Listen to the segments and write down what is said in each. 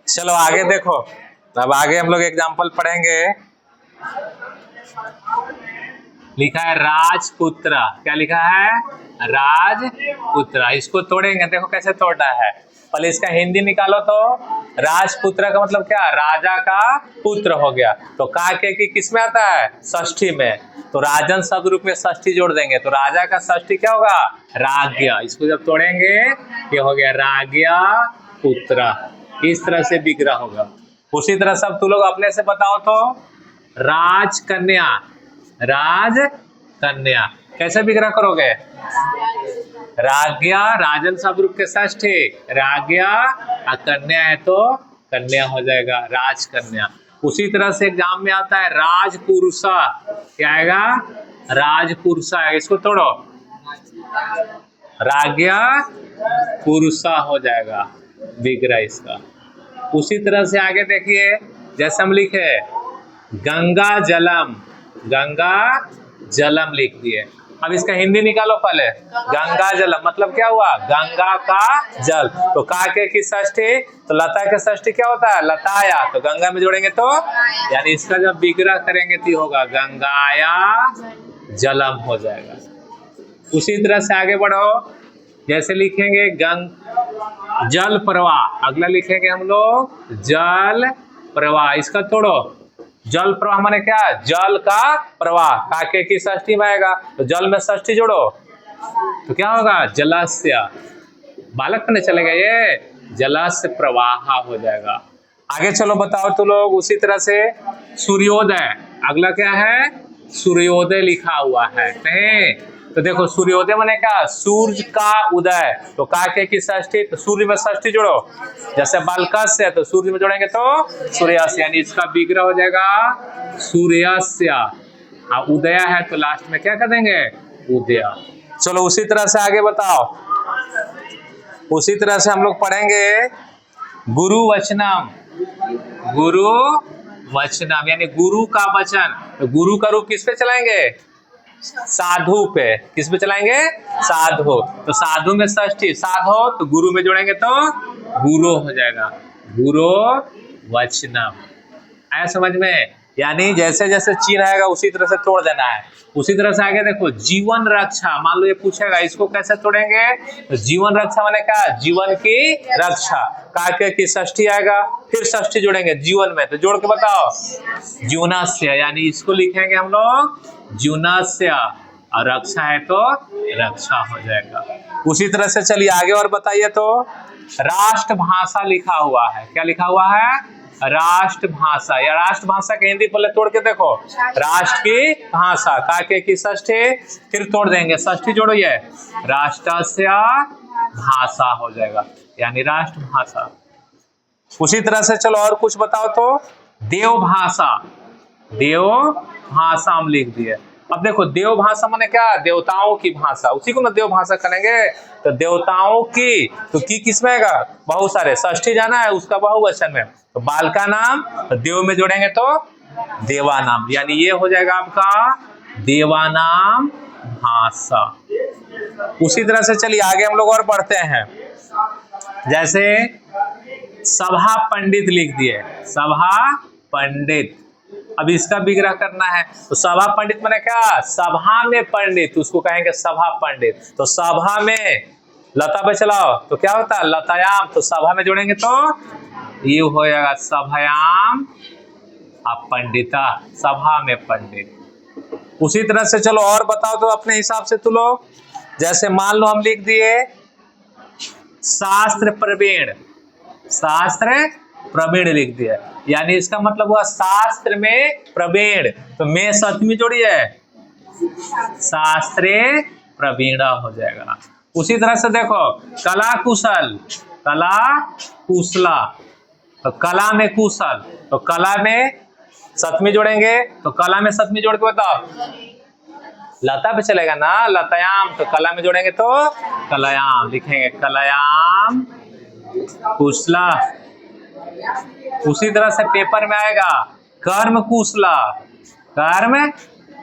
चलो आगे देखो, अब आगे हम लोग एग्जाम्पल पढ़ेंगे। लिखा है राजपुत्र, क्या लिखा है? राजपुत्र। इसको तोड़ेंगे, देखो कैसे तोड़ना है। पहले इसका हिंदी निकालो तो राजपुत्र का मतलब क्या? राजा का पुत्र हो गया। तो का के किस में आता है? षष्ठी में। तो राजन शब्द रूप में षष्ठी जोड़ देंगे तो राजा का षष्ठी क्या होगा? राज्ञ। इसको जब तोड़ेंगे ये हो गया राज्ञ पुत्र। इस तरह से विग्रह होगा। उसी तरह सब तुम लोग अपने से बताओ तो राजकन्या। राजकन्या कैसे विग्रह करोगे? राज्ञा, राजन शब्द रूप के षष्ठी, राज्ञा, कन्या है तो कन्या हो जाएगा राजकन्या। उसी तरह से एग्जाम में आता है राजपुरुषा, क्या आएगा? राजपुरुषा आएगा। इसको तोड़ो, राज्ञा पुरुषा हो जाएगा विग्रह इसका। उसी तरह से आगे देखिए, जैसे हम लिखे गंगा जलम, गंगा जलम लिख दिए। अब इसका हिंदी निकालो पहले। गंगा जलम मतलब क्या हुआ? गंगा का जल। तो का के की षष्ठी, तो लता के षष्ठी क्या होता है? लताया। तो गंगा में जोड़ेंगे तो यानी इसका जब विग्रह करेंगे तो होगा गंगाया जलम हो जाएगा। उसी तरह से आगे बढ़ो, जैसे लिखेंगे जल प्रवाह, अगला लिखेंगे हम लोग जल प्रवाह। इसका तोड़ो, जल प्रवाह माने क्या? जल का प्रवाह। काके की षष्ठी में आएगा तो जल में षष्ठी जोड़ो तो क्या होगा? जलस्य। बालक ने चलेगा ये जलस्य प्रवाह हो जाएगा। आगे चलो बताओ तो लोग। उसी तरह से सूर्योदय, अगला क्या है? सूर्योदय लिखा हुआ है नहीं? तो देखो सूर्योदय माने क्या? सूर्य का उदय। तो काके की षष्ठी, तो सूर्य में षष्ठी जोड़ो। जैसे बालकस्य तो सूर्य में जोड़ेंगे तो सूर्यास्य, यानी इसका विग्रह हो जाएगा सूर्यास्य। उदय है तो लास्ट में क्या कर देंगे? उदय। चलो उसी तरह से आगे बताओ। उसी तरह से हम लोग पढ़ेंगे गुरु वचनम, गुरु वचनम यानी गुरु का वचन। तो गुरु का रूप किस पे चलाएंगे? साधु पे। किस पे चलाएंगे? साधु। तो साधु में षष्ठी, साधु तो गुरु में जोड़ेंगे तो गुरु हो जाएगा गुरु वचनम। आया समझ में? यानी जैसे जैसे चिन्ह आएगा उसी तरह से तोड़ देना है। उसी तरह से आगे देखो जीवन रक्षा, मान लो ये पूछेगा इसको कैसे तोड़ेंगे? तो जीवन रक्षा माने क्या? जीवन की रक्षा। काके की षष्ठी आएगा, फिर षष्ठी जोड़ेंगे जीवन में, तो जोड़ के बताओ जीवनस्य, यानी इसको लिखेंगे हम लोग जीवनस्य, और रक्षा है तो रक्षा हो जाएगा। उसी तरह से चलिए आगे और बताइए। तो राष्ट्रभाषा लिखा हुआ है, क्या लिखा हुआ है? राष्ट्रभाषा। या राष्ट्रभाषा के हिंदी पहले तोड़ के देखो, राष्ट्र की भाषा, काके की षष्ठी, फिर तोड़ देंगे षष्ठी जोड़ो, ये राष्ट्रस्य भाषा हो जाएगा यानी राष्ट्रभाषा। उसी तरह से चलो और कुछ बताओ तो देव भाषा, देव भाषा हम लिख दिए। अब देखो देव भाषा माने क्या? देवताओं की भाषा, उसी को ना देव भाषा करेंगे। तो देवताओं की, तो की किस में आएगा? बहुत सारे, षष्ठी जाना है उसका बहुवचन में। तो बाल का नाम तो देव में जोड़ेंगे तो देवानाम, यानी ये हो जाएगा आपका देवानाम भाषा। उसी तरह से चलिए आगे हम लोग और बढ़ते हैं। जैसे सभा पंडित लिख दिए, सभा पंडित। अब इसका विग्रह करना है तो सभा पंडित माने क्या? सभा में पंडित, उसको कहेंगे सभा पंडित। तो सभा में लता पे चलाओ तो क्या होता है? लतायाम। तो सभा में जोड़ेंगे तो ये हो जाएगा सभायाम पंडिता, सभा में पंडित। उसी तरह से चलो और बताओ तो अपने हिसाब से तुम लोग। जैसे मान लो हम लिख दिए शास्त्र प्रवीण, शास्त्र प्रवीण लिख दिया, यानी इसका मतलब हुआ शास्त्र में प्रवीण। तो में सतमी जोड़ी है, शास्त्रे प्रवीण हो जाएगा। उसी तरह से देखो कला कुशल, कला कुशला, तो कला में कुशल, तो कला में सतमी जोड़ेंगे। तो कला में सतमी जोड़ के बताओ, लता पे चलेगा ना, लतायाम। तो कला में जोड़ेंगे तो कलायाम लिखेंगे, कलायाम कुशला। उसी तरह से पेपर में आएगा कर्म कुशला, कर्म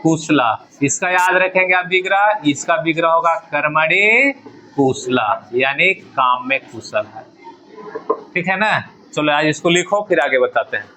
कुशला। इसका याद रखेंगे आप विग्रह, इसका विग्रह होगा कर्मणि कुशला, यानी काम में कुशल है। ठीक है ना? चलो आज इसको लिखो, फिर आगे बताते हैं।